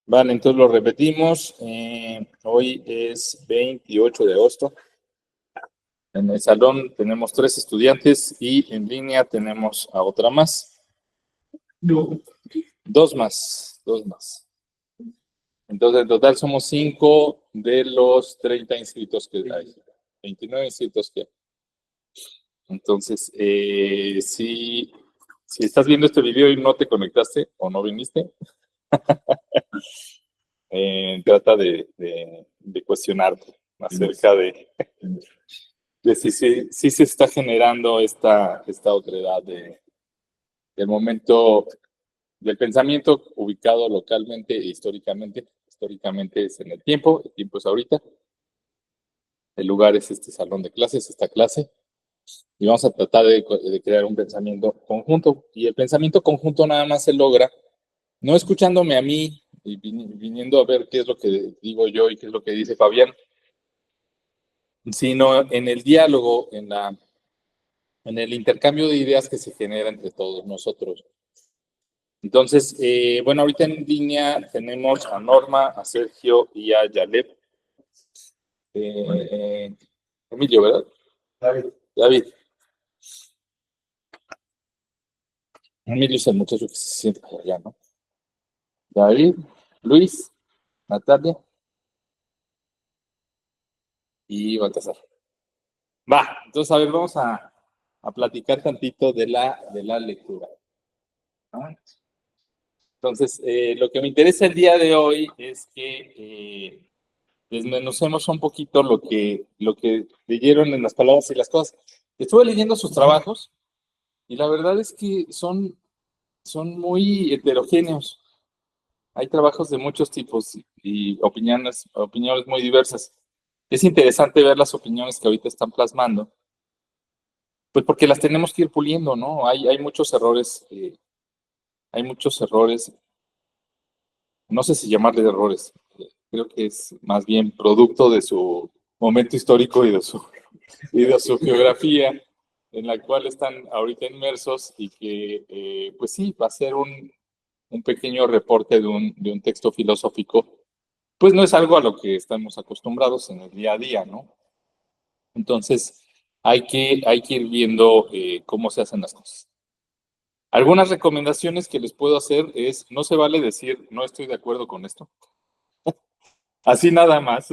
Vale, entonces lo repetimos. Hoy es 28 de agosto. En el salón tenemos 3 estudiantes y en línea tenemos a otra más. No. Dos más. Entonces, en total somos 5 de los 30 inscritos que hay. 29 inscritos que hay. Entonces, si estás viendo este video y no te conectaste o no viniste, trata de cuestionarte acerca de si se está generando esta otredad del momento del pensamiento ubicado localmente e históricamente. Históricamente es en el tiempo es ahorita. El lugar es este salón de clases, esta clase. Y vamos a tratar de crear un pensamiento conjunto. Y el pensamiento conjunto nada más se logra no escuchándome a mí y viniendo a ver qué es lo que digo yo y qué es lo que dice Fabián, sino en el diálogo, en el intercambio de ideas que se genera entre todos nosotros. Entonces, bueno, ahorita en línea tenemos a Norma, a Sergio y a Yaleb. Emilio, ¿verdad? David. Emilio es el muchacho que se siente por allá, ¿no? David, Luis, Natalia y Baltasar. Va, entonces, a ver, vamos a platicar tantito de la lectura. ¿No? Entonces, lo que me interesa el día de hoy es que desmenucemos un poquito lo que leyeron en las palabras y las cosas. Estuve leyendo sus trabajos y la verdad es que son muy heterogéneos. Hay trabajos de muchos tipos y opiniones muy diversas. Es interesante ver las opiniones que ahorita están plasmando, pues porque las tenemos que ir puliendo, ¿no? Hay muchos errores, no sé si llamarle errores, creo que es más bien producto de su momento histórico y de su geografía en la cual están ahorita inmersos y que, pues sí, va a ser un pequeño reporte de un texto filosófico, pues no es algo a lo que estamos acostumbrados en el día a día, ¿no? Entonces, hay que ir viendo cómo se hacen las cosas. Algunas recomendaciones que les puedo hacer es, no se vale decir, no estoy de acuerdo con esto. Así nada más,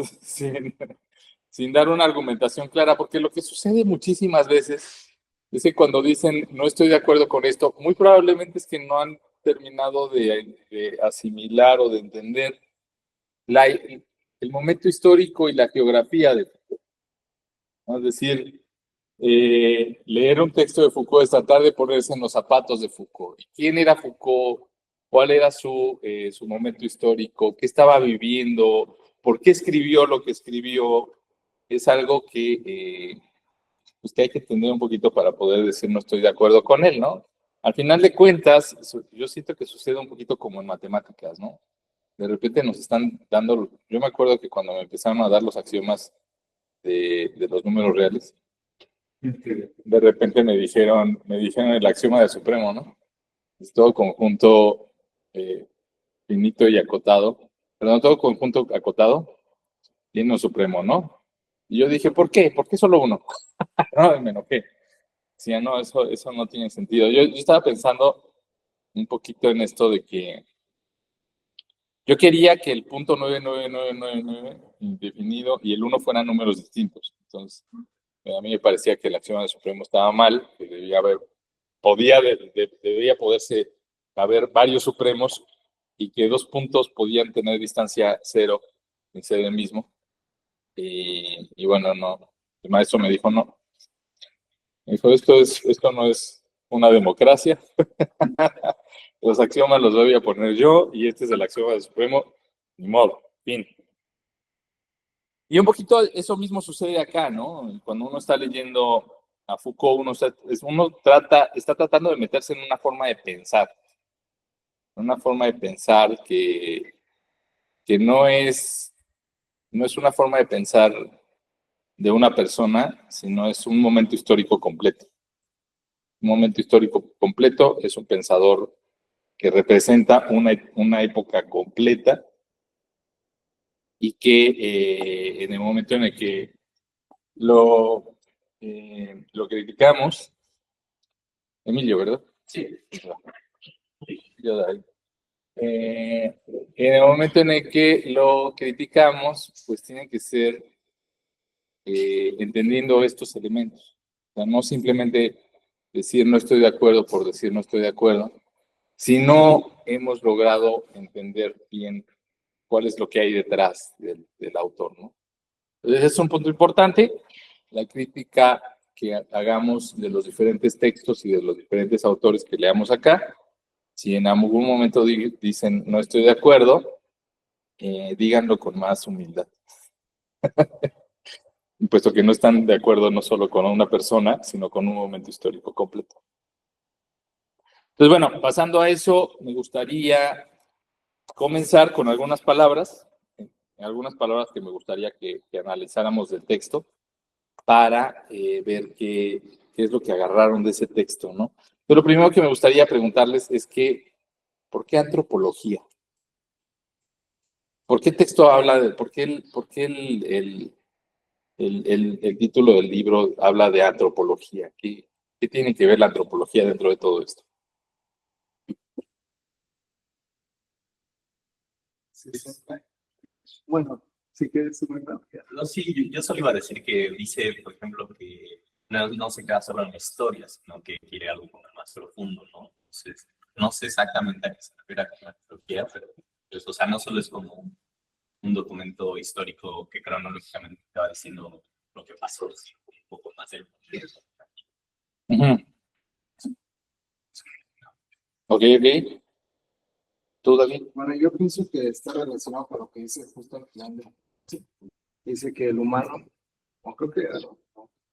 sin dar una argumentación clara, porque lo que sucede muchísimas veces es que cuando dicen, no estoy de acuerdo con esto, muy probablemente es que no han terminado de asimilar o de entender el momento histórico y la geografía de Foucault. Es decir, leer un texto de Foucault es tratar de ponerse en los zapatos de Foucault. ¿Quién era Foucault? ¿Cuál era su momento histórico? ¿Qué estaba viviendo? ¿Por qué escribió lo que escribió? Es algo que hay que entender un poquito para poder decir no estoy de acuerdo con él, ¿no? Al final de cuentas, yo siento que sucede un poquito como en matemáticas, ¿no? De repente nos están dando, yo me acuerdo que cuando me empezaron a dar los axiomas de los números reales, de repente me dijeron el axioma del supremo, ¿no? Es todo conjunto finito y acotado, perdón, todo conjunto acotado tiene un supremo, ¿no? Y yo dije, ¿por qué? ¿Por qué solo uno? No, me enojé. Sí, no, eso no tiene sentido. Yo estaba pensando un poquito en esto de que yo quería que el punto 99999 indefinido y el 1 fueran números distintos. Entonces, a mí me parecía que el axioma del supremo estaba mal, que debería poderse haber varios supremos y que dos puntos podían tener distancia cero en ser el mismo. Y bueno, no, el maestro me dijo no. Me dijo, esto no es una democracia. Los axiomas los voy a poner yo y este es el axioma del supremo. Ni modo, fin. Y un poquito eso mismo sucede acá, ¿no? Cuando uno está leyendo a Foucault, uno está tratando de meterse en una forma de pensar. Una forma de pensar que no es una forma de pensar de una persona, sino es un momento histórico completo. Un momento histórico completo es un pensador que representa una época completa y que en el momento en el que lo criticamos, Emilio, ¿verdad? Sí. Yo, David. En el momento en el que lo criticamos, pues tiene que ser entendiendo estos elementos. O sea, no simplemente decir no estoy de acuerdo por decir no estoy de acuerdo, sino hemos logrado entender bien cuál es lo que hay detrás del autor, ¿no? Entonces es un punto importante, la crítica que hagamos de los diferentes textos y de los diferentes autores que leamos acá. Si en algún momento dicen no estoy de acuerdo, díganlo con más humildad. Puesto que no están de acuerdo no solo con una persona, sino con un momento histórico completo. Entonces, bueno, pasando a eso, me gustaría comenzar con algunas palabras que me gustaría que analizáramos del texto para ver qué es lo que agarraron de ese texto, ¿no? Pero lo primero que me gustaría preguntarles es que, ¿por qué antropología? ¿Por qué el texto habla de, por qué el título del libro habla de antropología? ¿Qué tiene que ver la antropología dentro de todo esto? Bueno, sí que es muy bueno. No, sí, yo solo iba a decir que dice, por ejemplo, que no se queda solo en la historia, sino que quiere algo como más profundo, ¿no? Entonces, no sé exactamente a qué se refiere con la antropología, pero pues, o sea, no solo es como un documento histórico que cronológicamente te va diciendo lo que pasó, sino un poco más del contexto. Ok. ¿Tú, David? Bueno, yo pienso que está relacionado con lo que dice justo al final. Dice que el humano, o creo que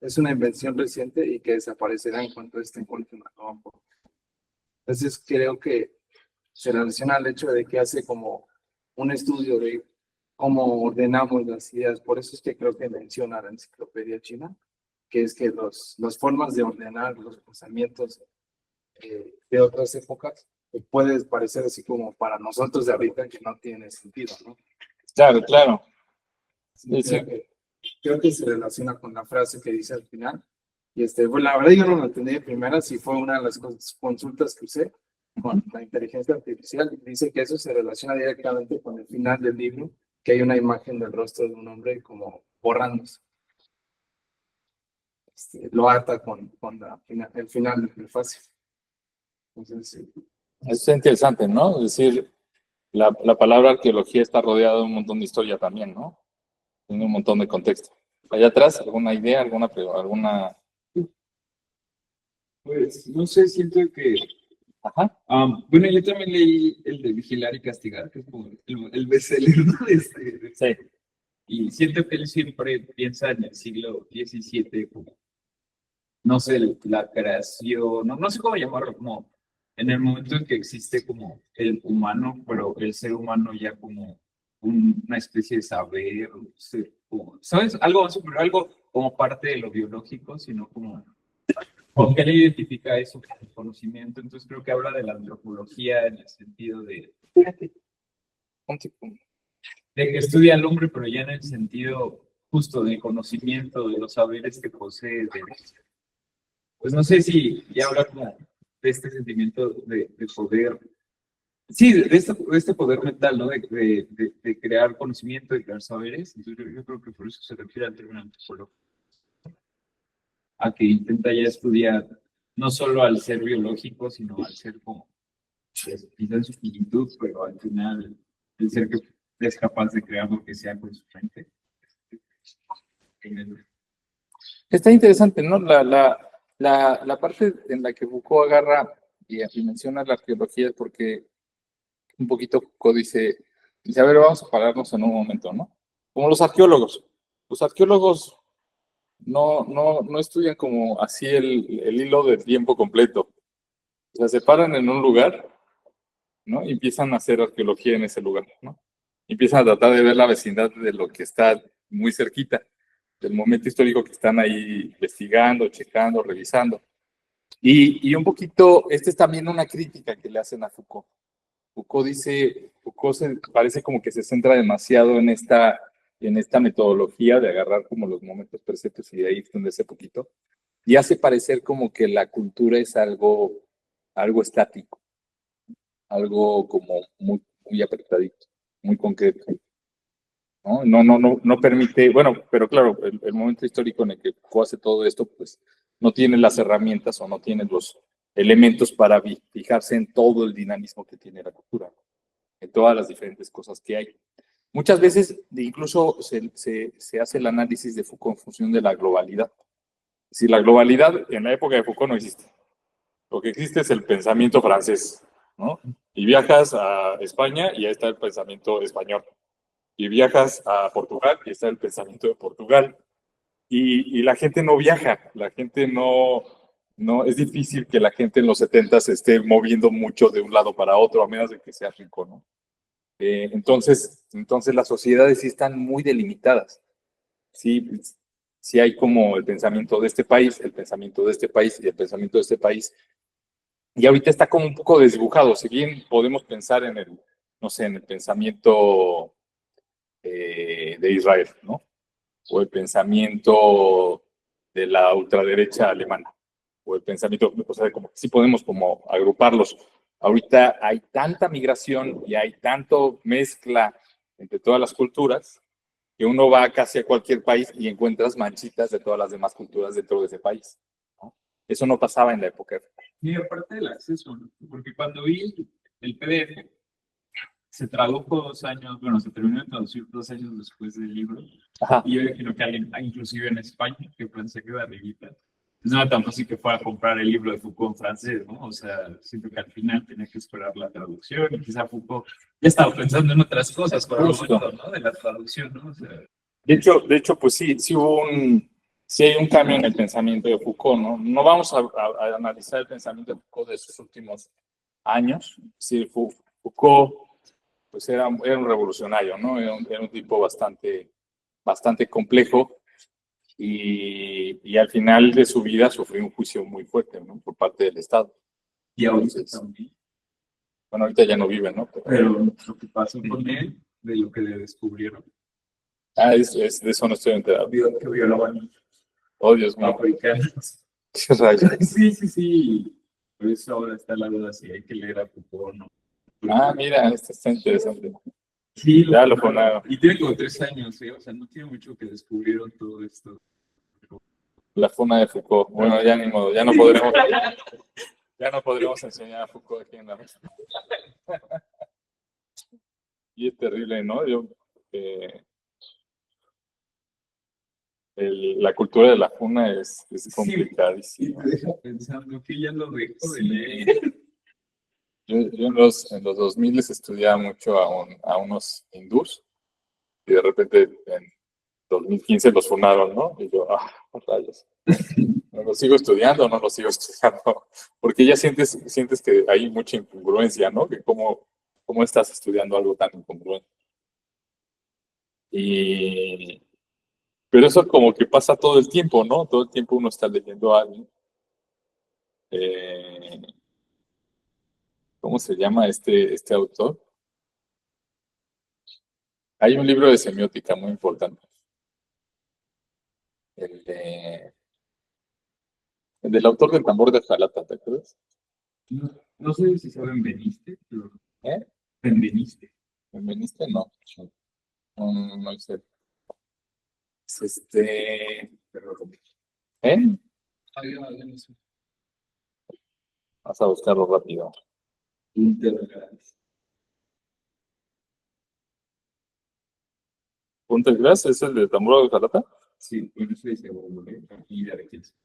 es una invención reciente y que desaparecerá en cuanto esté encuentre una nueva forma. Entonces creo que se relaciona al hecho de que hace como un estudio de cómo ordenamos las ideas. Por eso es que creo que menciona la enciclopedia china, que es que las formas de ordenar los pensamientos de otras épocas puede parecer así como para nosotros de ahorita que no tiene sentido, ¿no? Claro. Sí, creo que se relaciona con la frase que dice al final. Y pues la verdad yo no lo entendí de primera, si fue una de las consultas que usé con la inteligencia artificial. Dice que eso se relaciona directamente con el final del libro, que hay una imagen del rostro de un hombre como borrándose. Lo ata con el final del prefacio. Entonces, sí. Eso es interesante, ¿no? Es decir, la palabra arqueología está rodeada de un montón de historia también, ¿no? Tiene un montón de contexto. Allá atrás, ¿alguna idea, alguna? Pues no sé, siento que. Ajá. Bueno, yo también leí el de Vigilar y Castigar, que es como el bestseller, ¿no? Sí. Y siento que él siempre piensa en el siglo XVII como, no sé, la creación, no sé cómo llamarlo, como en el momento en que existe como el humano, pero el ser humano ya como una especie de saber, ¿sabes? Algo superior, algo como parte de lo biológico, sino como porque él identifica eso como conocimiento. Entonces creo que habla de la antropología en el sentido de que estudia al hombre, pero ya en el sentido justo del conocimiento, de los saberes que posee. Pues no sé si ya habla como de este sentimiento de poder. Sí, de este poder mental, ¿no? De crear conocimiento, de crear saberes. Entonces yo creo que por eso se refiere al término antropológico. A que intenta ya estudiar no solo al ser biológico, sino al ser como, pues, quizá en su finitud, pero al final el ser que es capaz de crear lo que sea con su mente. Está interesante, ¿no? La parte en la que Foucault agarra y menciona la arqueología es porque un poquito Foucault dice, a ver, vamos a pararnos en un momento, ¿no? Como los arqueólogos. Los arqueólogos no estudian como así el hilo de tiempo completo. O sea, se paran en un lugar, ¿no? Y empiezan a hacer arqueología en ese lugar, ¿no? Empiezan a tratar de ver la vecindad de lo que está muy cerquita, del momento histórico que están ahí investigando, checando, revisando. Y un poquito, esta es también una crítica que le hacen a Foucault. Foucault dice, Foucault parece como que se centra demasiado en esta metodología de agarrar como los momentos presentes y de ahí extenderse poquito, y hace parecer como que la cultura es algo estático, algo como muy apretadito, muy concreto. No permite, bueno, pero claro, el momento histórico en el que Foucault hace todo esto, pues no tiene las herramientas o no tiene los elementos para fijarse en todo el dinamismo que tiene la cultura, en todas las diferentes cosas que hay. Muchas veces incluso se hace el análisis de Foucault en función de la globalidad. Si la globalidad en la época de Foucault no existe, lo que existe es el pensamiento francés, ¿no? Y viajas a España y ahí está el pensamiento español. Y viajas a Portugal y está el pensamiento de Portugal. Y la gente no viaja, la gente no, es difícil que la gente en los 70 se esté moviendo mucho de un lado para otro, a menos de que sea rico, ¿no? Entonces las sociedades sí están muy delimitadas. Sí, sí hay como el pensamiento de este país, el pensamiento de este país y el pensamiento de este país. Y ahorita está como un poco desdibujado. Si bien podemos pensar en el, no sé, en el pensamiento de Israel, ¿no? O el pensamiento de la ultraderecha alemana, o el pensamiento, o sea, como que sí podemos como agruparlos. Ahorita hay tanta migración y hay tanto mezcla entre todas las culturas que uno va casi a cualquier país y encuentras manchitas de todas las demás culturas dentro de ese país, ¿no? Eso no pasaba en la época. Y aparte del acceso, ¿no? Porque cuando vi el PDF, se tradujo 2 años, bueno, se terminó de traducir 2 años después del libro. Ajá. Y yo imagino que alguien, inclusive en España, que pensé que iba arribita, no era tan fácil que fuera a comprar el libro de Foucault en francés, ¿no? O sea, siento que al final tenía que esperar la traducción y quizá Foucault ya estaba pensando en otras cosas para el momento, ¿no? De la traducción, ¿no? O sea, De hecho, pues sí hay un cambio en el pensamiento de Foucault, ¿no? No vamos a analizar el pensamiento de Foucault de sus últimos años. Sí, Foucault, pues era un revolucionario, ¿no? Era un tipo bastante complejo y al final de su vida sufrió un juicio muy fuerte, ¿no? Por parte del Estado. y ahorita Entonces, también. bueno, ahorita ya no vive, ¿no? Pero lo que pasó con él, de lo que le descubrieron, De eso no estoy enterado. vio que violaban Oh, Dios mío. africanos. Qué rayos. Sí, sí, sí. Por eso ahora está la duda si hay que leer a Foucault o no. Ah, mira, esto está interesante. Sí, Ya lo funaron. y tiene como 3 años, ¿eh? O sea, no tiene mucho que descubrieron todo esto. La funa de Foucault. Bueno, ya ni modo, ya no podremos enseñar a Foucault aquí en la mesa. Y es terrible, ¿no? La cultura de la funa es Sí, complicadísima. te deja pensando que ya lo dejo de Sí. leer. Yo en los 2000 les estudiaba mucho a unos hindús y de repente en 2015 los funaron, ¿no? Y yo, rayos. ¿No lo sigo estudiando o no lo sigo estudiando? Porque ya sientes que hay mucha incongruencia, ¿no? Que cómo estás estudiando algo tan incongruente. Pero eso como que pasa todo el tiempo, ¿no? Todo el tiempo uno está leyendo a alguien. Eh, ¿Cómo se llama este autor? Hay un libro de semiótica muy importante. El, de, el del autor del tambor de Jalata, ¿te acuerdas? No, no sé si saben Beniste, pero ¿Eh? Benveniste. ¿Feminista? No. No sé. Es ¿eh? Vas a buscarlo rápido. Interrogantes. ¿Punto de Gras es el de tambor de Jalata? Sí, bueno, eso dice y de quién es.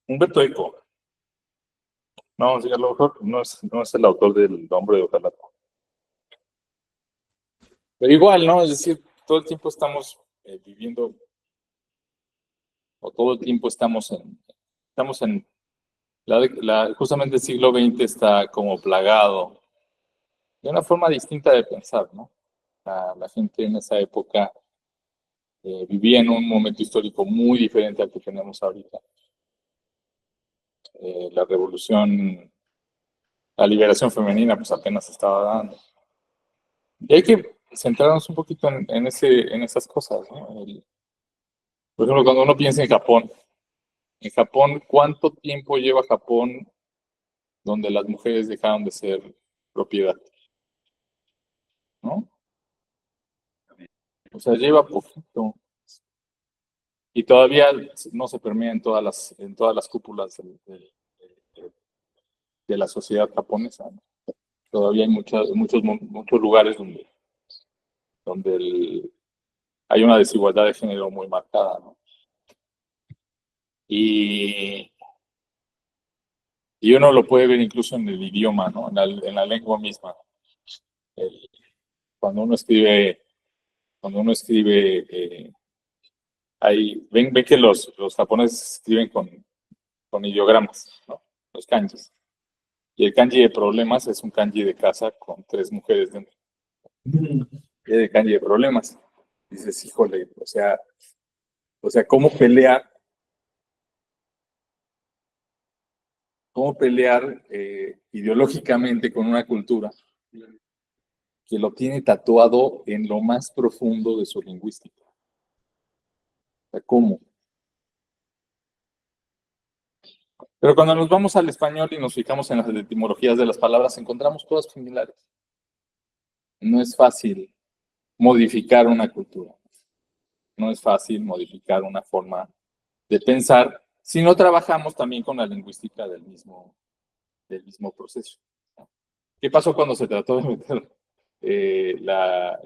Humberto Eco. No, sí, a lo mejor no es el autor del Hombre de Jalata. Pero igual, ¿no? Es decir, todo el tiempo estamos viviendo, o todo el tiempo estamos en Justamente el siglo XX está como plagado de una forma distinta de pensar, ¿no? La gente en esa época vivía en un momento histórico muy diferente al que tenemos ahorita. La revolución, la liberación femenina, pues apenas se estaba dando. Y hay que centrarnos un poquito en esas cosas, ¿no? Por ejemplo, cuando uno piensa en Japón, ¿cuánto tiempo lleva Japón donde las mujeres dejaron de ser propiedad? ¿No? O sea, lleva poquito. Y todavía no se permea en todas las cúpulas de la sociedad japonesa, ¿no? Todavía hay muchos lugares donde hay una desigualdad de género muy marcada, ¿no? Y, y uno lo puede ver incluso en el idioma, ¿no? En la lengua misma. El- cuando uno escribe, ven que los japoneses escriben con ideogramas, ¿no? Los kanjis. Y el kanji de problemas es un kanji de casa con 3 mujeres dentro. Y el kanji de problemas. Dices, híjole, ¿cómo pelear ideológicamente con una cultura que lo tiene tatuado en lo más profundo de su lingüística? O sea, ¿cómo? Pero cuando nos vamos al español y nos fijamos en las etimologías de las palabras, encontramos todas similares. No es fácil modificar una cultura. No es fácil modificar una forma de pensar si no trabajamos también con la lingüística del mismo proceso. ¿Qué pasó cuando se trató de meter la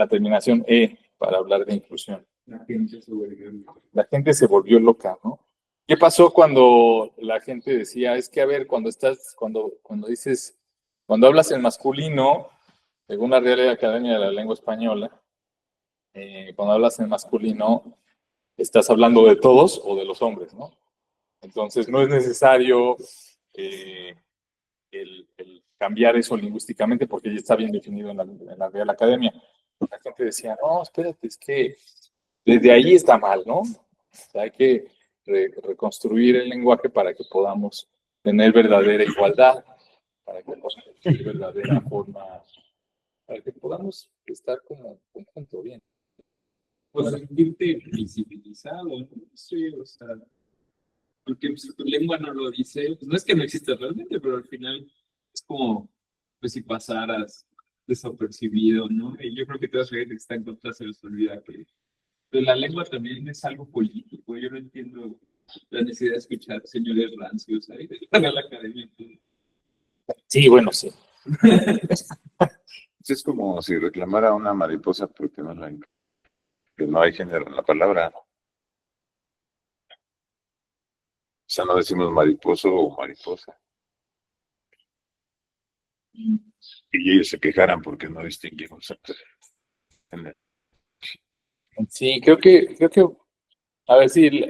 terminación E para hablar de inclusión? La gente se volvió loca, ¿no? ¿Qué pasó cuando la gente decía, es que a ver, cuando hablas en masculino, según la Real Academia de la Lengua Española, cuando hablas en masculino, estás hablando de todos o de los hombres, ¿no? Entonces no es necesario el cambiar eso lingüísticamente porque ya está bien definido en la Real Academia. La gente decía, no, espérate, es que desde ahí está mal, ¿no? O sea, hay que reconstruir el lenguaje para que podamos tener verdadera igualdad, para que podamos tener verdadera forma, para que podamos estar como conjunto bien. Pues sentirte visibilizado, ¿no? Sí, o sea, porque si tu lengua no lo dice, pues no es que no exista realmente, pero al final es como, pues si pasaras desapercibido, ¿no? Y yo creo que toda la gente que está en contra se les olvida que pues, la lengua también es algo político. Yo no entiendo la necesidad de escuchar señores rancios ahí de la academia. Sí, bueno, sí. Es como si reclamara una mariposa porque que no hay género en la palabra. O sea, no decimos mariposo o mariposa. Y ellos se quejaran porque no distinguimos entre género. Sí, creo que, a ver, sí,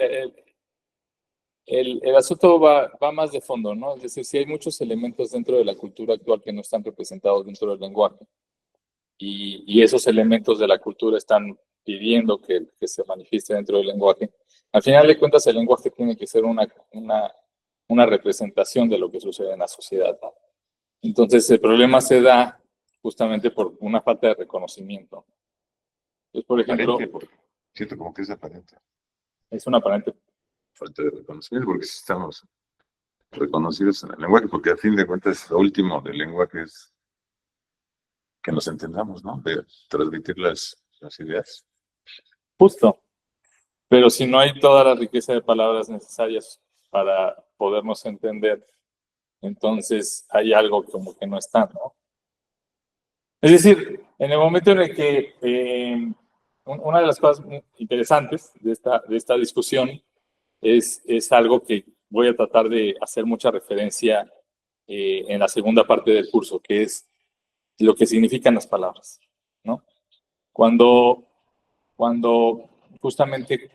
el asunto va más de fondo, ¿no? Es decir, sí hay muchos elementos dentro de la cultura actual que no están representados dentro del lenguaje. Y esos elementos de la cultura están pidiendo que se manifieste dentro del lenguaje. Al final de cuentas, el lenguaje tiene que ser una representación de lo que sucede en la sociedad, ¿no? Entonces, el problema se da justamente por una falta de reconocimiento. Entonces, por ejemplo, Aparente, porque siento como que es aparente. es una aparente. Falta de reconocimiento, porque sí estamos reconocidos en el lenguaje, porque a fin de cuentas lo último del lenguaje es que nos entendamos, ¿no? De transmitir las ideas. Justo, pero si no hay toda la riqueza de palabras necesarias para podernos entender, entonces hay algo como que no está, ¿no? Es decir, en el momento en el que una de las cosas muy interesantes de esta discusión es algo que voy a tratar de hacer mucha referencia en la segunda parte del curso, que es lo que significan las palabras, ¿no? Cuando justamente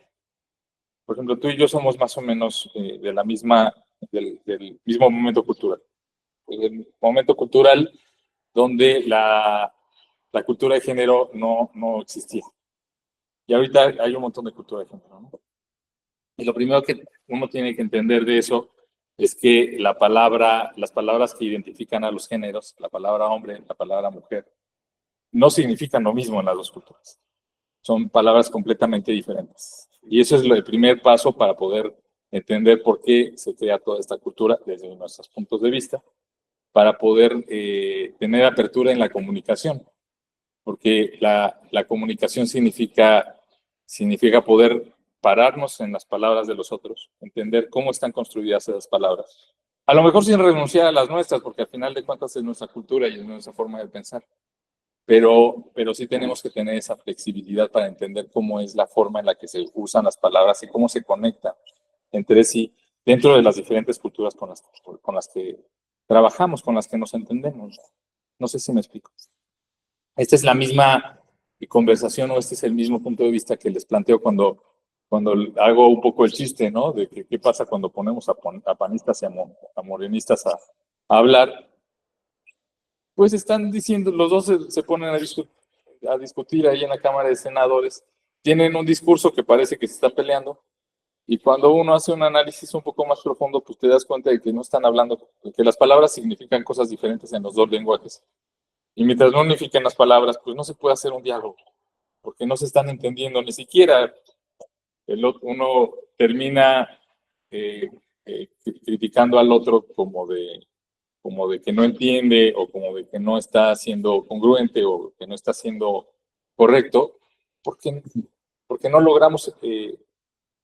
Por ejemplo, tú y yo somos más o menos del mismo momento cultural. El momento cultural donde la cultura de género no existía. Y ahorita hay un montón de cultura de género, ¿no? Y lo primero que uno tiene que entender de eso es que las palabras que identifican a los géneros, la palabra hombre, la palabra mujer, no significan lo mismo en las dos culturas. Son palabras completamente diferentes. Y eso es el primer paso para poder entender por qué se crea toda esta cultura desde nuestros puntos de vista, para poder tener apertura en la comunicación. Porque la comunicación significa poder pararnos en las palabras de los otros, entender cómo están construidas esas palabras. A lo mejor sin renunciar a las nuestras, porque al final de cuentas es nuestra cultura y es nuestra forma de pensar. Pero sí tenemos que tener esa flexibilidad para entender cómo es la forma en la que se usan las palabras y cómo se conectan entre sí dentro de las diferentes culturas con las que trabajamos, con las que nos entendemos. No sé si me explico. Esta es la misma conversación o este es el mismo punto de vista que les planteo cuando hago un poco el chiste, ¿no? De que qué pasa cuando ponemos a panistas y a morenistas a hablar. Pues están diciendo, los dos se ponen a discutir ahí en la Cámara de Senadores, tienen un discurso que parece que se está peleando, y cuando uno hace un análisis un poco más profundo, pues te das cuenta de que no están hablando, de que las palabras significan cosas diferentes en los dos lenguajes. Y mientras no unifiquen las palabras, pues no se puede hacer un diálogo, porque no se están entendiendo ni siquiera. Uno termina criticando al otro como de que no entiende o como de que no está siendo congruente o que no está siendo correcto, porque no logramos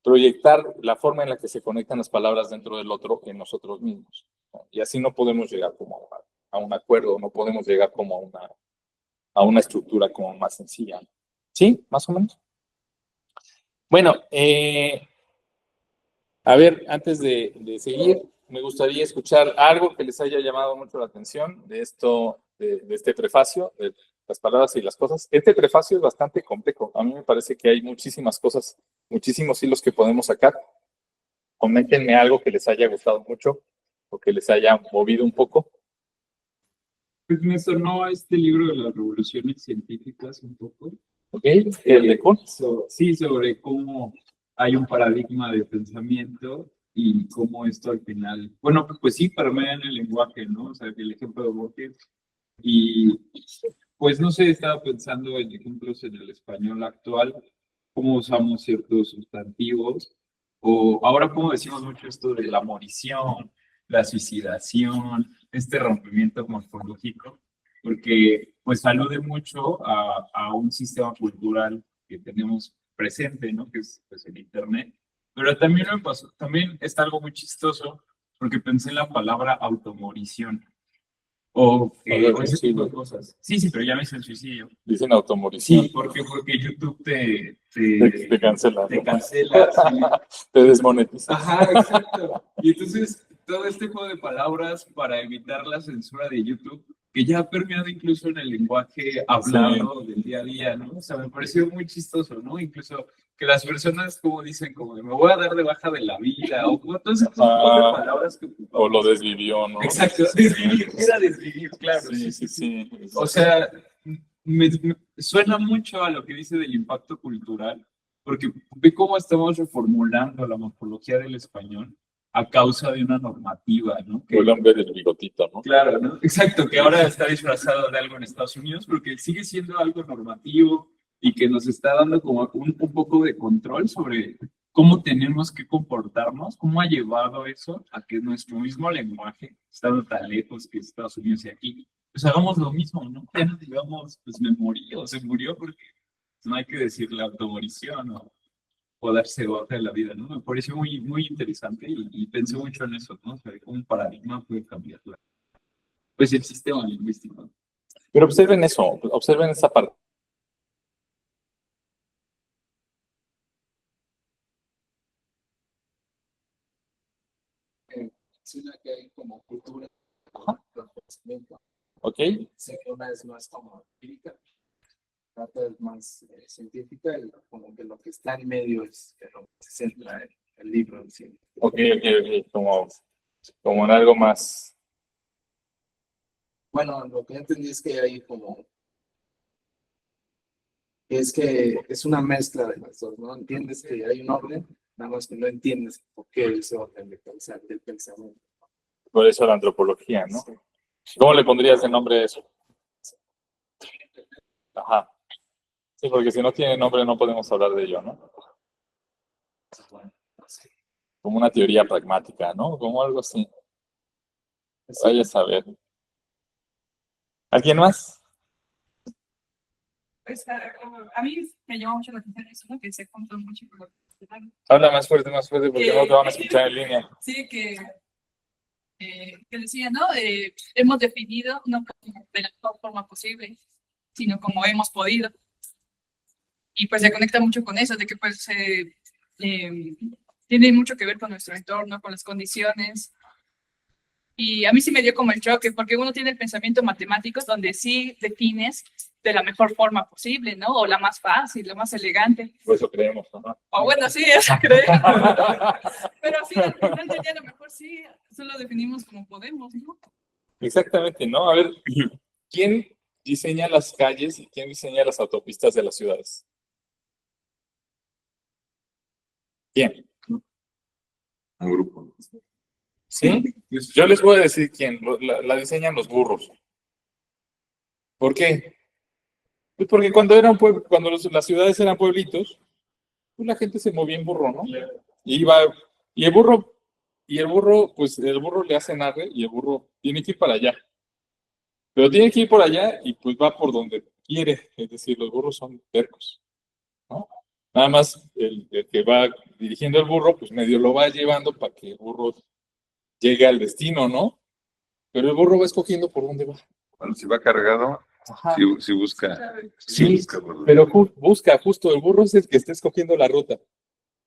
proyectar la forma en la que se conectan las palabras dentro del otro en nosotros mismos, ¿no? Y así no podemos llegar como a un acuerdo, no podemos llegar como a una estructura como más sencilla. ¿Sí? ¿Más o menos? Bueno, a ver, antes de seguir, me gustaría escuchar algo que les haya llamado mucho la atención de este prefacio, de las palabras y las cosas. Este prefacio es bastante complejo. A mí me parece que hay muchísimas cosas, muchísimos hilos que podemos sacar. Coméntenme algo que les haya gustado mucho o que les haya movido un poco. Pues me sonó a este libro de las revoluciones científicas un poco. ¿Ok? El de Kuhn. Sí, sobre cómo hay un paradigma de pensamiento y cómo esto al final, bueno, pues sí, permea en el lenguaje, ¿no? O sea, el ejemplo de Borges. Y pues no sé, estaba pensando en ejemplos en el español actual, cómo usamos ciertos sustantivos, o ahora cómo decimos mucho esto de la morición, la suicidación, este rompimiento morfológico, porque pues alude mucho a un sistema cultural que tenemos presente, ¿no? Que es pues, el Internet. Pero también me pasó, también está algo muy chistoso, porque pensé en la palabra automorición. O ese tipo de cosas. Sí, sí, pero ya me hice el suicidio. Dicen automorición. Sí, porque YouTube Te cancela. te cancela. Sí. Te desmonetiza. Ajá, exacto. Y entonces, todo este juego de palabras para evitar la censura de YouTube, que ya ha permeado incluso en el lenguaje hablado del día a día, ¿no? O sea, me pareció muy chistoso, ¿no? Incluso que las personas como dicen, como de, me voy a dar de baja de la vida, o como todos esos tipos de palabras que ocupamos. O lo desvivió, ¿no? Exacto, desvivir, era desvivir, claro. Sí. O sea, me suena mucho a lo que dice del impacto cultural, porque ve cómo estamos reformulando la morfología del español a causa de una normativa, ¿no? O el hombre del bigotito, ¿no? Claro, ¿no? Exacto, que ahora está disfrazado de algo en Estados Unidos, porque sigue siendo algo normativo y que nos está dando como un poco de control sobre cómo tenemos que comportarnos, cómo ha llevado eso a que nuestro mismo lenguaje, estando tan lejos que Estados Unidos y aquí, pues hagamos lo mismo, ¿no? Ya no digamos, pues me morí o se murió, porque no hay que decirle automorición o darse baja de la vida, ¿no? Me pareció muy, muy interesante y pensé mucho en eso, ¿no? O sea, cómo un paradigma puede cambiar pues el sistema lingüístico. Pero observen eso, observen esa parte. Sí, la que hay como cultura, conocimiento. ¿Ok? Sé que una es más como empírica, la otra es más científica, y como que lo que está en medio es lo que se centra Ok, como en algo más. Bueno, lo que entendí es que hay como, es que es una mezcla de las dos, ¿no? Entiendes que hay un orden, nada más que no entiendes por qué ese orden de pensar, del pensamiento. Por eso la antropología, ¿no? ¿Cómo le pondrías el nombre a eso? Ajá. Sí, porque si no tiene nombre no podemos hablar de ello, ¿no? Como una teoría pragmática, ¿no? Como algo así. Vaya a saber. ¿Alguien más? Pues, a mí me llama mucho la atención eso, ¿no? Que se juntan mucho con lo que Habla más fuerte, porque no te van a escuchar en línea. sí, que decía, ¿no? Hemos definido no como de la mejor forma posible, sino como hemos podido. Y pues se conecta mucho con eso, de que pues tiene mucho que ver con nuestro entorno, con las condiciones. Y a mí sí me dio como el choque, porque uno tiene el pensamiento matemático donde sí defines de la mejor forma posible, ¿no? O la más fácil, la más elegante. Por eso creemos, ¿no? O bueno, sí, eso creo. Pero sí, al final del día a lo mejor sí, solo definimos como podemos, ¿no? Exactamente, ¿no? A ver, ¿quién diseña las calles y quién diseña las autopistas de las ciudades? ¿Quién? Un grupo. ¿Sí? Yo les voy a decir quién. La diseñan los burros. ¿Por qué? Pues porque cuando eran cuando las ciudades eran pueblitos, pues la gente se movía en burro, ¿no? Y iba, y el burro, pues el burro le hace arre y el burro tiene que ir para allá. Pero tiene que ir por allá y pues va por donde quiere. Es decir, los burros son tercos, ¿no? Nada más el que va dirigiendo el burro, pues medio lo va llevando para que el burro llegue al destino, ¿no? Pero el burro va escogiendo por dónde va. Cuando se va cargado, Ajá. sí busca. Sí, busca por dónde. pero busca, justo, el burro es el que está escogiendo la ruta.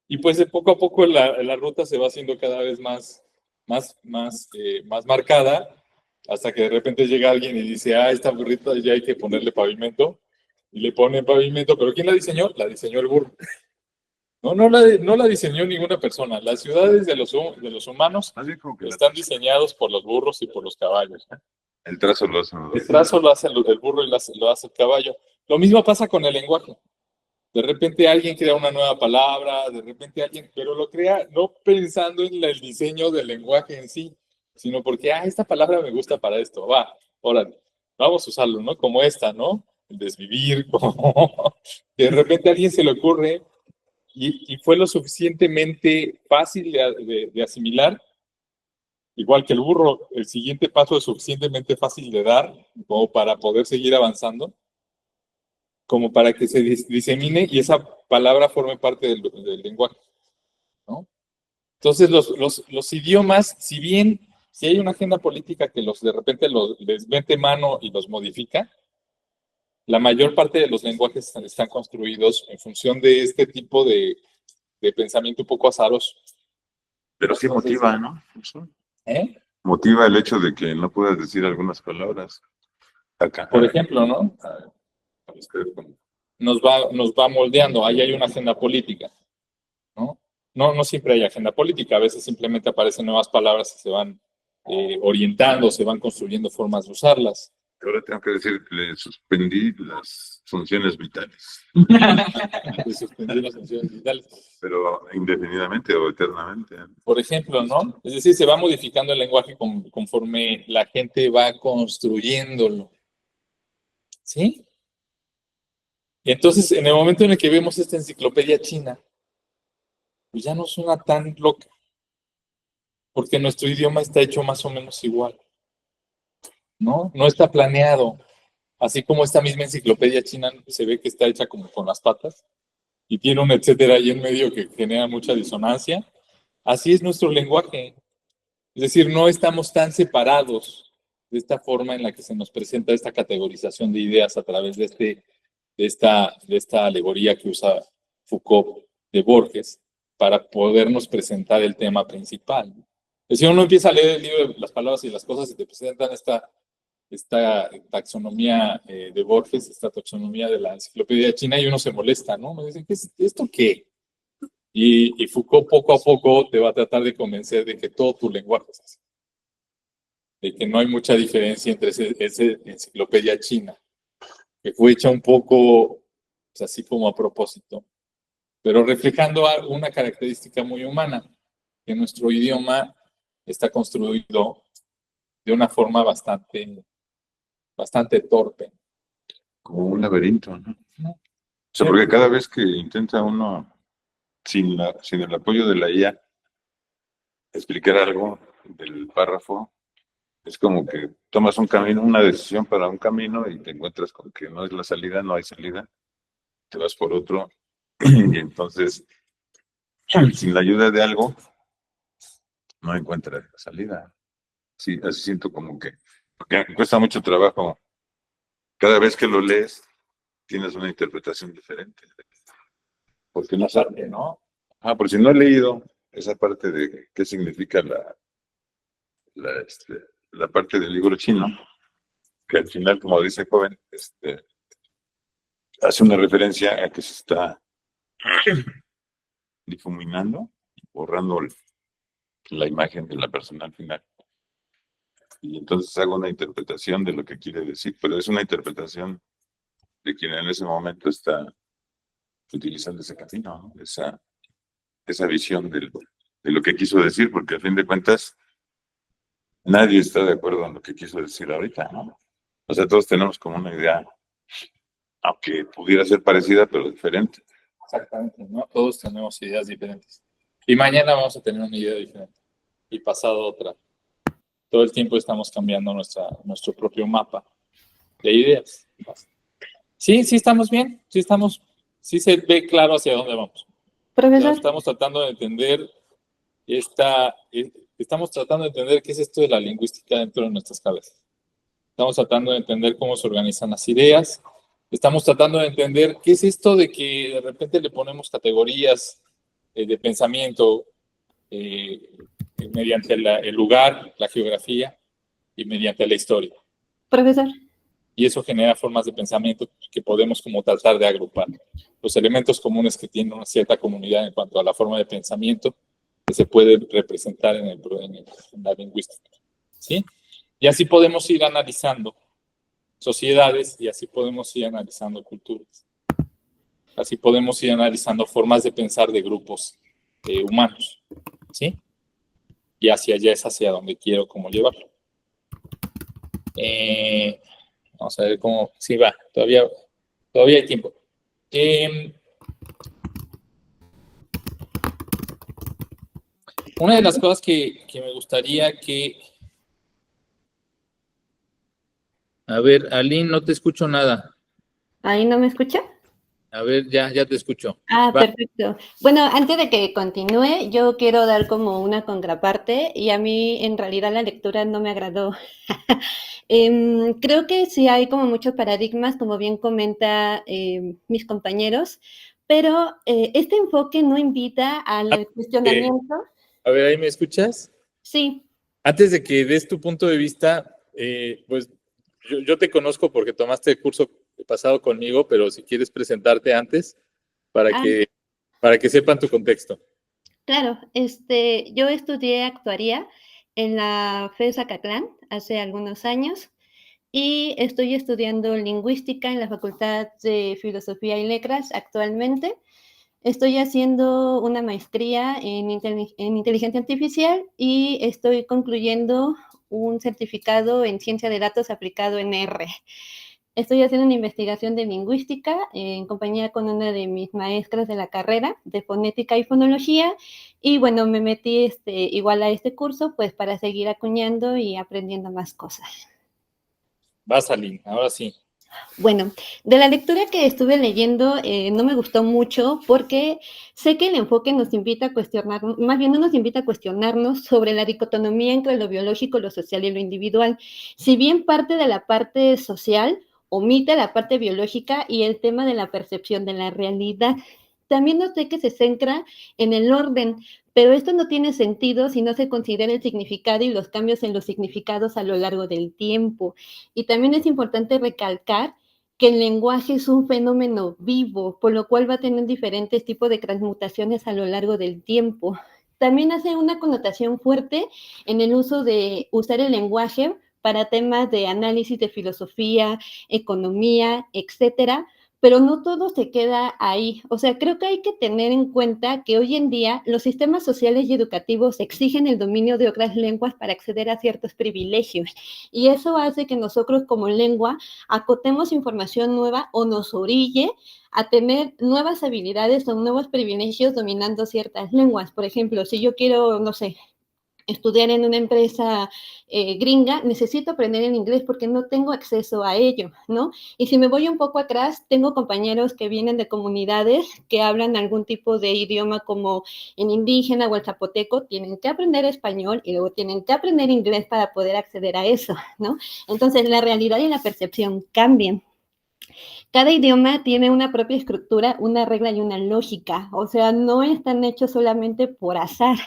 Y pues de poco a poco la ruta se va haciendo cada vez más marcada, hasta que de repente llega alguien y dice, esta burrita ya hay que ponerle pavimento. Y le ponen pavimento, pero ¿quién la diseñó? La diseñó el burro. No la diseñó ninguna persona. Las ciudades de los humanos Más bien como que están diseñados por los burros y por los caballos. el trazo lo hacen los El trazo lo hace el burro y lo hace el caballo. Lo mismo pasa con el lenguaje. De repente alguien crea una nueva palabra, de repente alguien, pero lo crea no pensando en el diseño del lenguaje en sí, sino porque, esta palabra me gusta para esto, va, órale, vamos a usarlo, ¿no? Como esta, ¿no? El desvivir, como que de repente a alguien se le ocurre y fue lo suficientemente fácil de asimilar, igual que el burro, el siguiente paso es suficientemente fácil de dar como para poder seguir avanzando, como para que se disemine y esa palabra forme parte del lenguaje, ¿no? Entonces, los idiomas, si bien si hay una agenda política que de repente les mete mano y los modifica, la mayor parte de los lenguajes están construidos en función de este tipo de pensamiento un poco azaroso. Pero sí motiva, ¿no? ¿Eh? Motiva el hecho de que no puedas decir algunas palabras. Acá. Por ejemplo, ¿no? Nos va moldeando, ahí hay una agenda política, ¿no? No siempre hay agenda política, a veces simplemente aparecen nuevas palabras y se van orientando, se van construyendo formas de usarlas. Ahora tengo que decir que le suspendí las funciones vitales, Se suspendió las funciones vitales. pero indefinidamente o eternamente. Por ejemplo, ¿no? Es decir, se va modificando el lenguaje conforme la gente va construyéndolo. ¿Sí? Y entonces, en el momento en el que vemos esta enciclopedia china, pues ya no suena tan loca, porque nuestro idioma está hecho más o menos igual, ¿no? No está planeado. Así como esta misma enciclopedia china se ve que está hecha como con las patas y tiene un etcétera ahí en medio que genera mucha disonancia. Así es nuestro lenguaje. Es decir, no estamos tan separados de esta forma en la que se nos presenta esta categorización de ideas a través de esta alegoría que usa Foucault de Borges para podernos presentar el tema principal. Es decir, uno empieza a leer el libro de las palabras y las cosas y te presentan esta taxonomía de Borges, esta taxonomía de la enciclopedia china y uno se molesta, ¿no? Me dicen, ¿esto qué? Y Foucault poco a poco te va a tratar de convencer de que todo tu lenguaje es así. De que no hay mucha diferencia entre esa enciclopedia china, que fue hecha un poco pues, así como a propósito, pero reflejando una característica muy humana, que nuestro idioma está construido de una forma bastante torpe. Como un laberinto, ¿no? O sea, porque cada vez que intenta uno, sin el apoyo de la IA, explicar algo del párrafo, es como que tomas un camino, una decisión para un camino y te encuentras con que no es la salida, no hay salida, te vas por otro, y entonces, sin la ayuda de algo, no encuentras la salida. Sí, así siento como que, porque cuesta mucho trabajo. Cada vez que lo lees, tienes una interpretación diferente. Porque no sabes, ¿no? Por si no he leído esa parte de qué significa la parte del libro chino, que al final, como dice el joven, hace una referencia a que se está difuminando, borrando la imagen de la persona al final. Y entonces hago una interpretación de lo que quiere decir, pero es una interpretación de quien en ese momento está utilizando ese camino, ¿no? Esa visión de lo que quiso decir, porque a fin de cuentas nadie está de acuerdo en lo que quiso decir ahorita, ¿no? O sea, todos tenemos como una idea, aunque pudiera ser parecida, pero diferente. Exactamente, ¿no? Todos tenemos ideas diferentes. Y mañana vamos a tener una idea diferente. Y pasado otra. Todo el tiempo estamos cambiando nuestro propio mapa de ideas. Sí, sí estamos bien. Sí se ve claro hacia dónde vamos. Profesor, Estamos tratando de entender estamos tratando de entender qué es esto de la lingüística dentro de nuestras cabezas. Estamos tratando de entender cómo se organizan las ideas. Estamos tratando de entender qué es esto de que de repente le ponemos categorías de pensamiento mediante el lugar, la geografía y mediante la historia. profesor, Y eso genera formas de pensamiento que podemos como tratar de agrupar. Los elementos comunes que tiene una cierta comunidad en cuanto a la forma de pensamiento que se puede representar en la lingüística. ¿Sí? Y así podemos ir analizando sociedades y así podemos ir analizando culturas. Así podemos ir analizando formas de pensar de grupos humanos. ¿Sí? Y hacia allá es hacia donde quiero como llevarlo. Vamos a ver cómo... Sí, va. Todavía hay tiempo. Una de las cosas que me gustaría que... A ver, Aline, no te escucho nada. ¿ahí no me escucha? A ver, ya te escucho. Ah, Va. perfecto. Bueno, antes de que continúe, yo quiero dar como una contraparte y a mí en realidad la lectura no me agradó. Creo que sí hay como muchos paradigmas, como bien comenta mis compañeros, pero este enfoque no invita al cuestionamiento. A ver, ¿ahí me escuchas? Sí, Antes de que des tu punto de vista, pues yo te conozco porque tomaste el curso pasado conmigo, pero si quieres presentarte antes para ah, que sepan tu contexto. claro, yo estudié actuaría en la FES Zacatlán hace algunos años y estoy estudiando lingüística en la Facultad de Filosofía y Letras actualmente. Estoy haciendo una maestría en inteligencia artificial y estoy concluyendo un certificado en ciencia de datos aplicado en R. Estoy haciendo una investigación de lingüística en compañía con una de mis maestras de la carrera de fonética y fonología y bueno, me metí igual a este curso pues para seguir acuñando y aprendiendo más cosas. Vas, Aline, ahora sí. Bueno, de la lectura que estuve leyendo no me gustó mucho porque sé que el enfoque nos invita a cuestionar, más bien no nos invita a cuestionarnos sobre la dicotomía entre lo biológico, lo social y lo individual. Si bien parte de la parte social omite la parte biológica y el tema de la percepción de la realidad. También noté que se centra en el orden, pero esto no tiene sentido si no se considera el significado y los cambios en los significados a lo largo del tiempo. Y también es importante recalcar que el lenguaje es un fenómeno vivo, por lo cual va a tener diferentes tipos de transmutaciones a lo largo del tiempo. También hace una connotación fuerte en el uso de usar el lenguaje para temas de análisis de filosofía, economía, etcétera, pero no todo se queda ahí. O sea, creo que hay que tener en cuenta que hoy en día los sistemas sociales y educativos exigen el dominio de otras lenguas para acceder a ciertos privilegios, y eso hace que nosotros como lengua acotemos información nueva o nos orille a tener nuevas habilidades o nuevos privilegios dominando ciertas lenguas. Por ejemplo, si yo quiero, no sé, estudiar en una empresa gringa, necesito aprender el inglés porque no tengo acceso a ello, ¿no? Y si me voy un poco atrás, tengo compañeros que vienen de comunidades que hablan algún tipo de idioma como en indígena o el zapoteco, tienen que aprender español y luego tienen que aprender inglés para poder acceder a eso, ¿no? Entonces, la realidad y la percepción cambian. Cada idioma tiene una propia estructura, una regla y una lógica, o sea, no están hechos solamente por azar.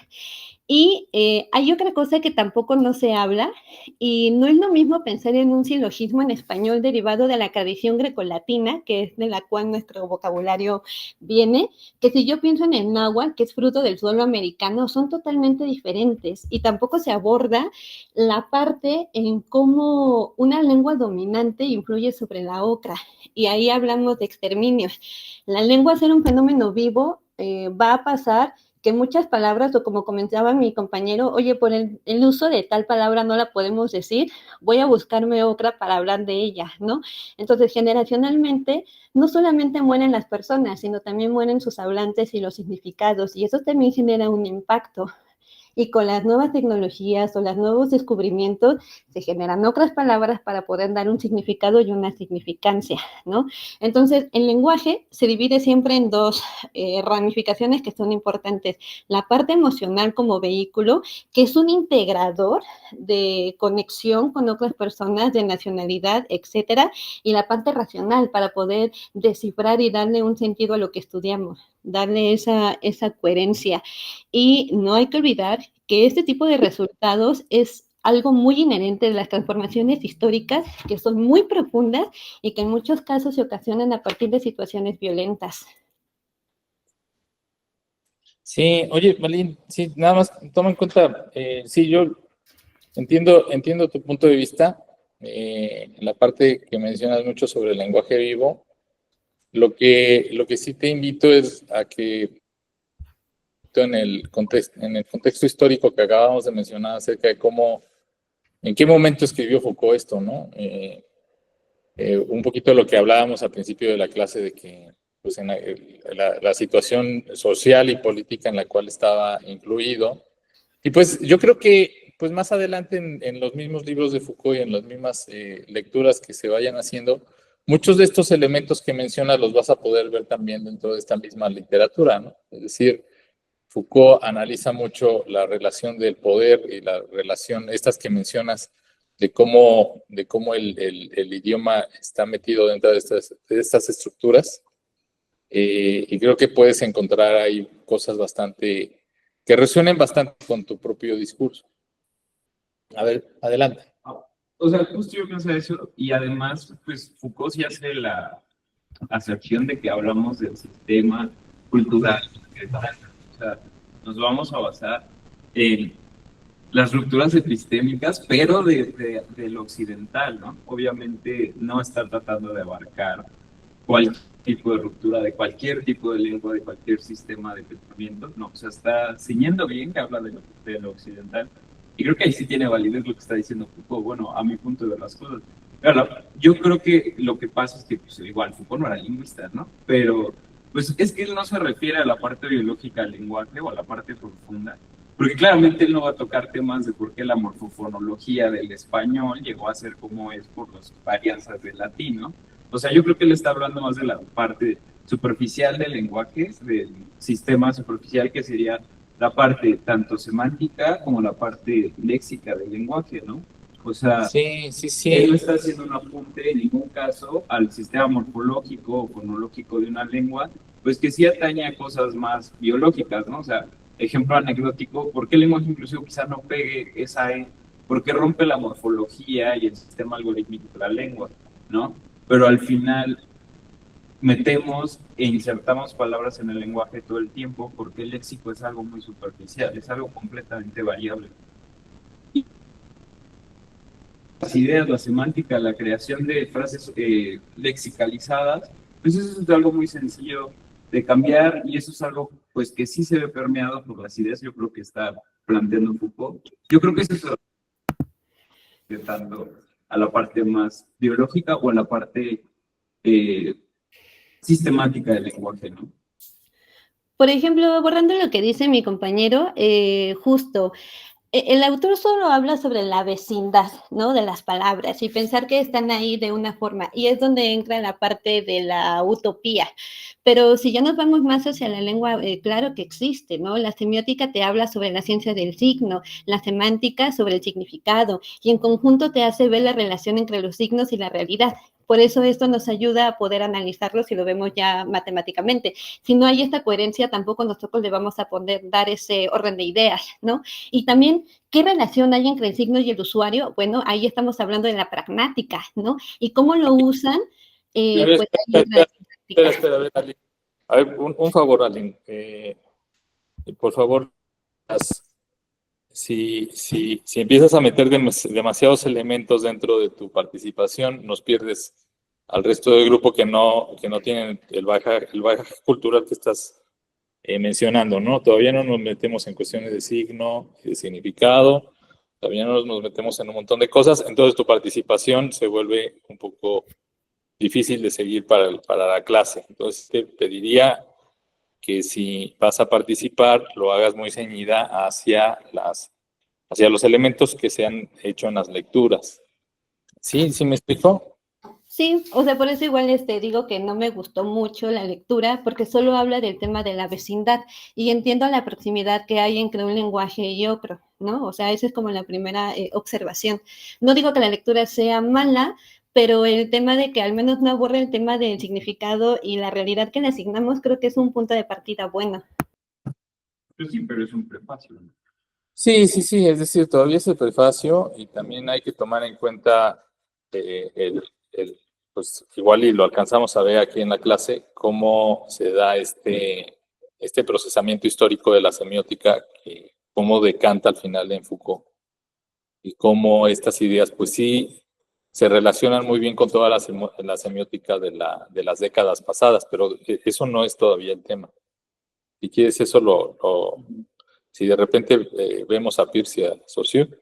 Y hay otra cosa que tampoco no se habla, y no es lo mismo pensar en un silogismo en español derivado de la tradición grecolatina, que es de la cual nuestro vocabulario viene, que si yo pienso en el náhuatl, que es fruto del suelo americano, son totalmente diferentes, y tampoco se aborda la parte en cómo una lengua dominante influye sobre la otra, y ahí hablamos de exterminios. La lengua, ser un fenómeno vivo, va a pasar que muchas palabras, o como comentaba mi compañero, oye, por el uso de tal palabra no la podemos decir, voy a buscarme otra para hablar de ella, ¿no? Entonces, generacionalmente, no solamente mueren las personas, sino también mueren sus hablantes y los significados, y eso también genera un impacto. Y con las nuevas tecnologías o los nuevos descubrimientos se generan otras palabras para poder dar un significado y una significancia, ¿no? Entonces, el lenguaje se divide siempre en dos ramificaciones que son importantes. La parte emocional como vehículo, que es un integrador de conexión con otras personas de nacionalidad, etcétera, y la parte racional para poder descifrar y darle un sentido a lo que estudiamos, darle esa coherencia. Y no hay que olvidar que este tipo de resultados es algo muy inherente de las transformaciones históricas, que son muy profundas y que en muchos casos se ocasionan a partir de situaciones violentas. Sí, oye, Malin, sí, nada más toma en cuenta, sí, yo entiendo tu punto de vista, en la parte que mencionas mucho sobre el lenguaje vivo. Lo que sí te invito es a que en el contexto histórico que acabamos de mencionar acerca de en qué momento escribió Foucault esto, ¿no? Un poquito de lo que hablábamos al principio de la clase de que pues, en la situación social y política en la cual estaba incluido. Y pues yo creo que pues más adelante en los mismos libros de Foucault y en las mismas lecturas que se vayan haciendo, muchos de estos elementos que mencionas los vas a poder ver también dentro de esta misma literatura, ¿no? Es decir, Foucault analiza mucho la relación del poder y la relación, estas que mencionas, de cómo el idioma está metido dentro de estas estructuras. Y creo que puedes encontrar ahí cosas que resuenen bastante con tu propio discurso. A ver, adelante. O sea, justo yo pensé eso, y además, pues Foucault sí hace la acepción de que hablamos del sistema cultural. O sea, nos vamos a basar en las rupturas epistémicas, pero de lo occidental, ¿no? Obviamente no está tratando de abarcar cualquier tipo de ruptura de cualquier tipo de lengua, de cualquier sistema de pensamiento, no, o sea, está ciñendo bien que habla de lo occidental, y creo que ahí sí tiene validez lo que está diciendo Foucault, bueno, a mi punto de ver las cosas. Claro, yo creo que lo que pasa es que, pues, igual, Foucault no era lingüista, ¿no? Pero, pues, es que él no se refiere a la parte biológica del lenguaje o a la parte profunda, porque claramente él no va a tocar temas de por qué la morfofonología del español llegó a ser como es por las varianzas del latín, ¿no? O sea, yo creo que él está hablando más de la parte superficial del lenguaje, del sistema superficial, que sería la parte tanto semántica como la parte léxica del lenguaje, ¿no? O sea, sí. Él no está haciendo un apunte en ningún caso al sistema morfológico o fonológico de una lengua, pues que sí atañe a cosas más biológicas, ¿no? O sea, ejemplo anecdótico, ¿por qué el lenguaje inclusivo quizá no pegue esa E? Porque rompe la morfología y el sistema algorítmico de la lengua, ¿no? pero al final metemos e insertamos palabras en el lenguaje todo el tiempo porque el léxico es algo muy superficial, es algo completamente variable. Las ideas, la semántica, la creación de frases lexicalizadas, pues eso es algo muy sencillo de cambiar y eso es algo pues que sí se ve permeado por las ideas, yo creo que está planteando Foucault. Yo creo que eso es de tanto a la parte más biológica o a la parte sistemática del lenguaje, ¿no? Por ejemplo, borrando lo que dice mi compañero, justo, el autor solo habla sobre la vecindad, ¿no? De las palabras y pensar que están ahí de una forma. Y es donde entra la parte de la utopía. Pero si ya nos vamos más hacia la lengua, claro que existe, ¿no? La semiótica te habla sobre la ciencia del signo, la semántica sobre el significado y en conjunto te hace ver la relación entre los signos y la realidad. Por eso esto nos ayuda a poder analizarlo si lo vemos ya matemáticamente. Si no hay esta coherencia, tampoco nosotros le vamos a poder dar ese orden de ideas, ¿no? Y también, ¿qué relación hay entre el signo y el usuario? Bueno, ahí estamos hablando de la pragmática, ¿no? Y cómo lo usan, pues ahí entra la práctica. Espera, a ver, Ali. A ver, un favor, Aline. Por favor, si empiezas a meter demasiados elementos dentro de tu participación, nos pierdes al resto del grupo que no tienen el bagaje cultural que estás mencionando, ¿no? Todavía no nos metemos en cuestiones de signo y de significado, todavía no nos metemos en un montón de cosas, entonces tu participación se vuelve un poco difícil de seguir para la clase. Entonces te pediría que si vas a participar, lo hagas muy ceñida hacia los elementos que se han hecho en las lecturas. ¿Sí me explicó? Sí, o sea, por eso igual digo que no me gustó mucho la lectura, porque solo habla del tema de la vecindad y entiendo la proximidad que hay entre un lenguaje y otro, ¿no? O sea, esa es como la primera observación. No digo que la lectura sea mala, pero el tema de que al menos no aborre el tema del significado y la realidad que le asignamos, creo que es un punto de partida bueno. Pues sí, pero es un prefacio, ¿no? Sí, es decir, todavía es el prefacio y también hay que tomar en cuenta pues igual y lo alcanzamos a ver aquí en la clase, cómo se da este procesamiento histórico de la semiótica, cómo decanta al final en Foucault y cómo estas ideas pues sí se relacionan muy bien con toda la semiótica de las décadas pasadas, pero eso no es todavía el tema. Si quieres eso si de repente vemos a Peirce y a Saussure,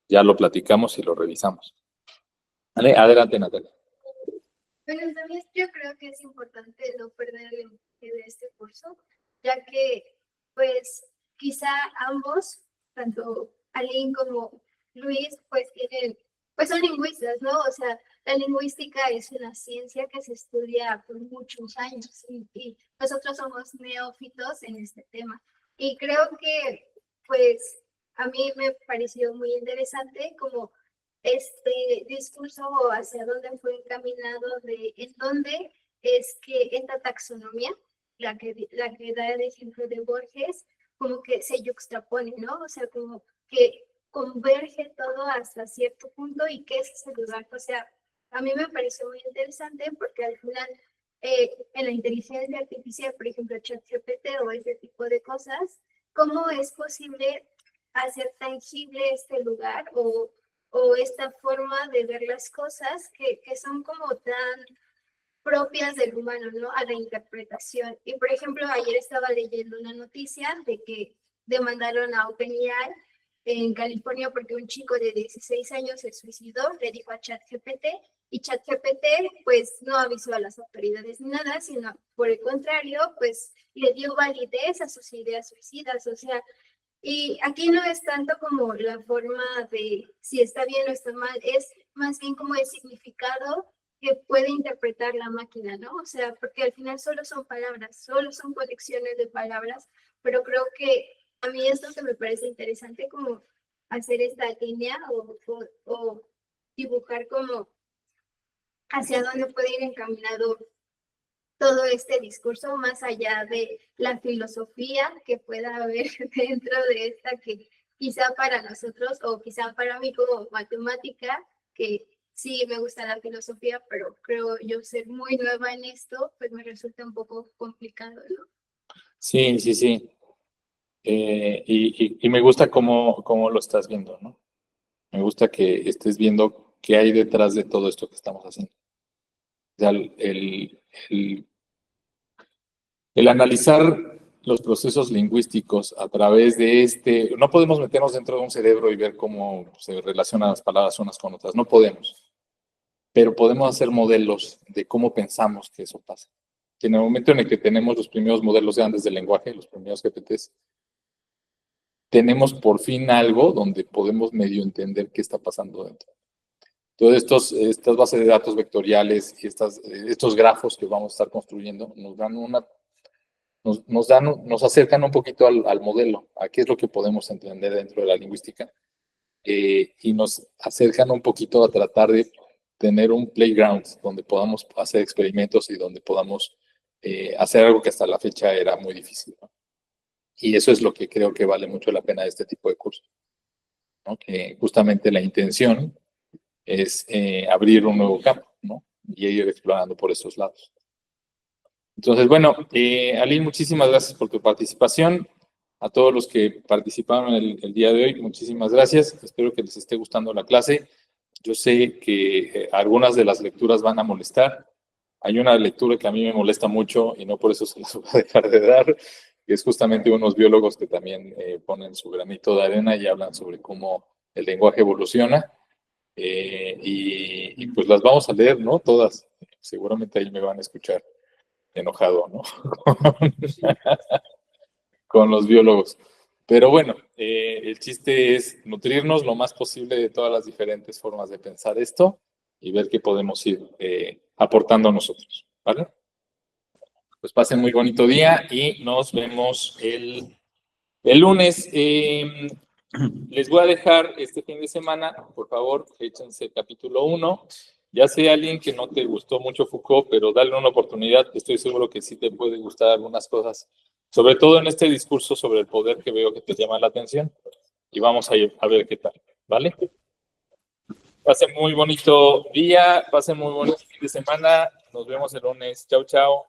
ya lo platicamos y lo revisamos. ¿Vale? Adelante, Natalia. Bueno, también yo creo que es importante no perder el enfoque de este curso, ya que, pues, quizá ambos, tanto Aline como Luis, pues son lingüistas, ¿no? O sea, la lingüística es una ciencia que se estudia por muchos años y nosotros somos neófitos en este tema. Y creo que, pues, a mí me pareció muy interesante como este discurso o hacia dónde fue encaminado en dónde es que esta taxonomía, la que da el ejemplo de Borges, como que se yuxtapone, ¿no? O sea, como que converge todo hasta cierto punto y que es ese lugar. O sea, a mí me pareció muy interesante porque al final en la inteligencia artificial, por ejemplo, ChatGPT o ese tipo de cosas, ¿cómo es posible hacer tangible este lugar o esta forma de ver las cosas que son como tan propias del humano, ¿no? A la interpretación. Y por ejemplo, ayer estaba leyendo una noticia de que demandaron a OpenAI en California porque un chico de 16 años se suicidó, le dijo a ChatGPT y ChatGPT pues no avisó a las autoridades ni nada, sino por el contrario, pues le dio validez a sus ideas suicidas, o sea, y aquí no es tanto como la forma de si está bien o está mal, es más bien como el significado que puede interpretar la máquina, ¿no? O sea, porque al final solo son palabras, solo son colecciones de palabras, pero creo que a mí es lo que me parece interesante como hacer esta línea o dibujar como hacia dónde puede ir encaminado todo este discurso más allá de la filosofía que pueda haber dentro de esta que quizá para nosotros o quizá para mí como matemática, que sí me gusta la filosofía, pero creo yo ser muy nueva en esto, pues me resulta un poco complicado, ¿no? Sí, sí, sí. Y me gusta cómo lo estás viendo, ¿no? Me gusta que estés viendo qué hay detrás de todo esto que estamos haciendo. O sea, el analizar los procesos lingüísticos a través de no podemos meternos dentro de un cerebro y ver cómo se relacionan las palabras unas con otras, no podemos, pero podemos hacer modelos de cómo pensamos que eso pasa. Que en el momento en el que tenemos los primeros modelos grandes del lenguaje, los primeros GPTs, tenemos por fin algo donde podemos medio entender qué está pasando dentro. Entonces, estas bases de datos vectoriales y estos grafos que vamos a estar construyendo nos acercan un poquito al modelo, a qué es lo que podemos entender dentro de la lingüística, y nos acercan un poquito a tratar de tener un playground donde podamos hacer experimentos y donde podamos hacer algo que hasta la fecha era muy difícil, ¿no? Y eso es lo que creo que vale mucho la pena de este tipo de cursos, ¿no? Que justamente la intención es abrir un nuevo campo, ¿no? Y ir explorando por esos lados. Entonces, bueno, Aline, muchísimas gracias por tu participación. A todos los que participaron el día de hoy, muchísimas gracias. Espero que les esté gustando la clase. Yo sé que algunas de las lecturas van a molestar. Hay una lectura que a mí me molesta mucho y no por eso se las voy a dejar de dar, que es justamente unos biólogos que también ponen su granito de arena y hablan sobre cómo el lenguaje evoluciona. Y pues las vamos a leer, ¿no? Todas. Seguramente ahí me van a escuchar enojado, ¿no? Con los biólogos. Pero bueno, el chiste es nutrirnos lo más posible de todas las diferentes formas de pensar esto y ver qué podemos ir aportando nosotros, ¿vale? Pues pasen muy bonito día y nos vemos el lunes. Les voy a dejar este fin de semana, por favor, échense el capítulo 1. Ya sea alguien que no te gustó mucho Foucault, pero dale una oportunidad, estoy seguro que sí te puede gustar algunas cosas, sobre todo en este discurso sobre el poder que veo que te llama la atención, y vamos a ver qué tal, ¿vale? Pasen muy bonito día, pasen muy bonito fin de semana, nos vemos el lunes, chao, chao.